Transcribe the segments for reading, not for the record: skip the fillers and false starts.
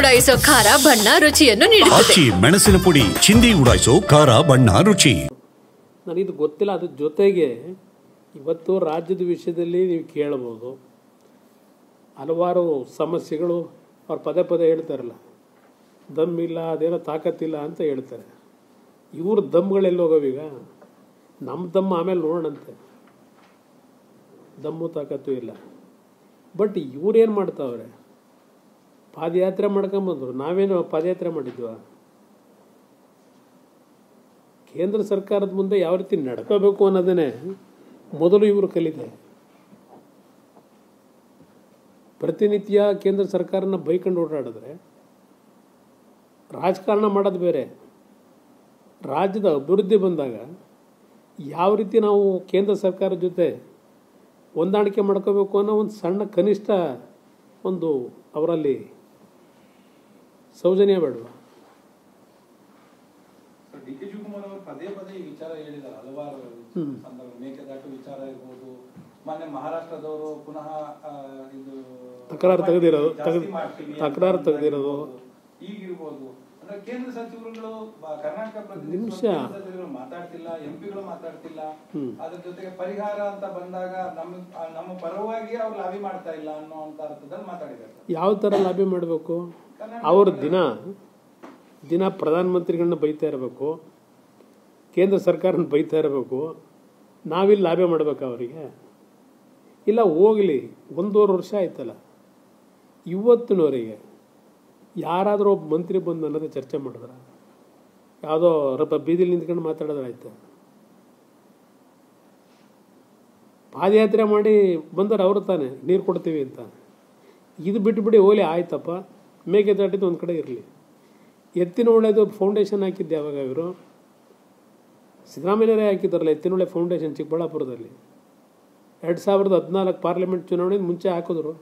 ಉಡಾಯಿಸೋ ಖಾರ ಬಣ್ಣ ರುಚಿಯನ್ನು ನೀಡುತ್ತದೆ. ಮೆಣಸಿನ ಪುಡಿ ಚಿಂದಿ ಉಡಾಯಿಸೋ ಖಾರ ಬಣ್ಣ ರುಚಿ. ನನಗಿದು ಗೊತ್ತಿಲ್ಲ. ಅದ್ರ ಜೊತೆಗೆ ಇವತ್ತು ರಾಜ್ಯದ ವಿಷಯದಲ್ಲಿ ನೀವು ಕೇಳಬಹುದು, ಹಲವಾರು ಸಮಸ್ಯೆಗಳು ಅವ್ರು ಪದೇ ಪದೇ ಹೇಳ್ತಾರಲ್ಲ, ದಮ್ ಇಲ್ಲ, ಅದೇನೋ ತಾಕತ್ತಿಲ್ಲ ಅಂತ ಹೇಳ್ತಾರೆ. ಇವ್ರ ದಮ್ಗಳೆಲ್ಲಿ ಹೋಗೋವೀಗ? ನಮ್ಮ ದಮ್ ಆಮೇಲೆ ನೋಡೋಣಂತೆ, ದಮ್ಮು ತಾಕತ್ತು ಇಲ್ಲ. ಬಟ್ ಇವ್ರೇನು ಮಾಡ್ತಾವ್ರೆ? ಪಾದಯಾತ್ರೆ ಮಾಡ್ಕೊಂಬಂದ್ರು. ನಾವೇನು ಪಾದಯಾತ್ರೆ ಮಾಡಿದ್ವ? ಕೇಂದ್ರ ಸರ್ಕಾರದ ಮುಂದೆ ಯಾವ ರೀತಿ ನಡ್ಕೋಬೇಕು ಅನ್ನೋದನ್ನೇ ಮೊದಲು ಇವರು ಕಲಿತೆ. ಪ್ರತಿನಿತ್ಯ ಕೇಂದ್ರ ಸರ್ಕಾರನ ಬೈಕೊಂಡು ಓಡಾಡಿದ್ರೆ ರಾಜಕಾರಣ ಮಾಡೋದು ಬೇರೆ. ರಾಜ್ಯದ ಅಭಿವೃದ್ಧಿ ಬಂದಾಗ ಯಾವ ರೀತಿ ನಾವು ಕೇಂದ್ರ ಸರ್ಕಾರದ ಜೊತೆ ಹೊಂದಾಣಿಕೆ ಮಾಡ್ಕೋಬೇಕು ಅನ್ನೋ ಒಂದು ಸಣ್ಣ ಕನಿಷ್ಠ ಒಂದು ಅವರಲ್ಲಿ ಸೌಜನ್ಯ ಬೇಡವಾ? ಡಿ ಕೆ ಶಿವಕುಮಾರ್ ಅವರು ಪದೇ ಪದೇ ಈ ವಿಚಾರ ಹೇಳಿದ್ದಾರೆ. ಹಲವಾರು ಸಂದರ್ಭ, ಮೇಕೆದಾಟು ವಿಚಾರ ಇರ್ಬೋದು, ಮೊನ್ನೆ ಮಹಾರಾಷ್ಟ್ರದವರು ಪುನಃ ಇದು ತಕರಾರು ತೆಗೆದಿರೋದು ಈಗಿರ್ಬೋದು. ಅಂದ್ರೆ ಕೇಂದ್ರ ಸಚಿವರುಗಳು ಕರ್ನಾಟಕ ನಿಮಿಷ ಮಾತಾಡ್ತಿಲ್ಲ, ಎಂಪಿಗಳು ಮಾತಾಡ್ತಿಲ್ಲ. ಅದ್ರ ಜೊತೆಗೆ ಪರಿಹಾರ ಅಂತ ಬಂದಾಗ ನಮ್ಮ ಪರವಾಗಿ ಅವ್ರು ಲಾಬಿ ಮಾಡ್ತಾ ಇಲ್ಲ ಅನ್ನೋ ಅರ್ಥದಲ್ಲಿ ಮಾತಾಡಿದ್ದಾರೆ. ಯಾವ ಥರ ಲಾಬಿ ಮಾಡಬೇಕು? ಅವರು ದಿನ ಪ್ರಧಾನಮಂತ್ರಿಗಳನ್ನ ಬೈತಾ ಇರಬೇಕು, ಕೇಂದ್ರ ಸರ್ಕಾರನ ಬೈತಾ ಇರಬೇಕು, ನಾವಿಲ್ಲಿ ಲಾಬಿ ಮಾಡಬೇಕು ಅವರಿಗೆ? ಇಲ್ಲ, ಹೋಗಲಿ, 1.5 ವರ್ಷ ಆಯ್ತಲ್ಲ, ಇವತ್ತಿನವರೆಗೆ ಯಾರಾದರೂ ಒಬ್ಬ ಮಂತ್ರಿ ಬಂದು ಅನ್ನೋದೇ ಚರ್ಚೆ ಮಾಡಿದ್ರ? ಯಾವುದೋ ಬೀದಿಲಿ ನಿಂತ್ಕೊಂಡು ಮಾತಾಡೋದ್ರ ಆಯ್ತು? ಪಾದಯಾತ್ರೆ ಮಾಡಿ ಬಂದರೆ ಅವರು ತಾನೆ ನೀರು ಕೊಡ್ತೀವಿ ಅಂತ. ಇದು ಬಿಟ್ಟುಬಿಡಿ, ಹೋಲಿ ಆಯ್ತಪ್ಪ, ಮೇಕೆದಾಟಿದ್ದು ಒಂದು ಕಡೆ ಇರಲಿ. ಎತ್ತಿನಹೊಳೆದು ಫೌಂಡೇಶನ್ ಹಾಕಿದ್ದೆ ಯಾವಾಗ? ಇವರು ಸಿದ್ದರಾಮಯ್ಯರೇ ಹಾಕಿದ್ದಾರಲ್ಲ ಎತ್ತಿನಹೊಳೆ ಫೌಂಡೇಶನ್ ಚಿಕ್ಕಬಳ್ಳಾಪುರದಲ್ಲಿ. 2014 ಪಾರ್ಲಿಮೆಂಟ್ ಚುನಾವಣೆ ಮುಂಚೆ ಹಾಕಿದ್ರು.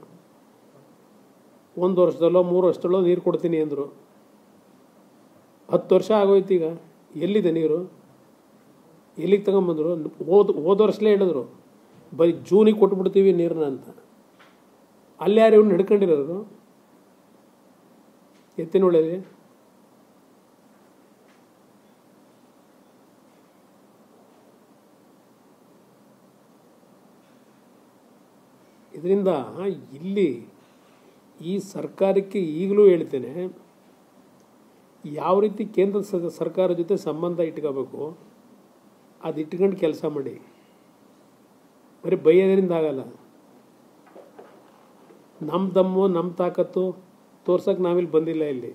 1 ವರ್ಷದಲ್ಲೋ 3 ವರ್ಷದಲ್ಲೋ ನೀರು ಕೊಡ್ತೀನಿ ಅಂದರು. 10 ವರ್ಷ ಆಗೋಯ್ತು. ಈಗ ಎಲ್ಲಿದೆ ನೀರು? ಎಲ್ಲಿಗೆ ತಗೊಂಬಂದರು? ಹೋದ ವರ್ಷಲೇ ಹೇಳಿದ್ರು ಬರೀ ಜೂನಿಗೆ ಕೊಟ್ಬಿಡ್ತೀವಿ ನೀರನ್ನ ಅಂತ. ಅಲ್ಲಿ ಯಾರು ಇವ್ನು ನಡ್ಕೊಂಡಿರೋರು ಎತ್ತಿನಹೊಳೆಯಲ್ಲಿ? ಇದರಿಂದ ಇಲ್ಲಿ ಈ ಸರ್ಕಾರಕ್ಕೆ ಈಗಲೂ ಹೇಳ್ತೇನೆ, ಯಾವ ರೀತಿ ಕೇಂದ್ರ ಸರ್ಕಾರ ಜೊತೆ ಸಂಬಂಧ ಇಟ್ಕೋಬೇಕು ಅದು ಇಟ್ಕೊಂಡು ಕೆಲಸ ಮಾಡಿ. ಬರೀ ಬೈಯೋದ್ರಿಂದ ಆಗಲ್ಲ. ನಮ್ಮ ದಮ್ಮು ನಮ್ಮ ತಾಕತ್ತು ತೋರ್ಸೋಕೆ ನಾವಿಲ್ಲಿ ಬಂದಿಲ್ಲ ಇಲ್ಲಿ.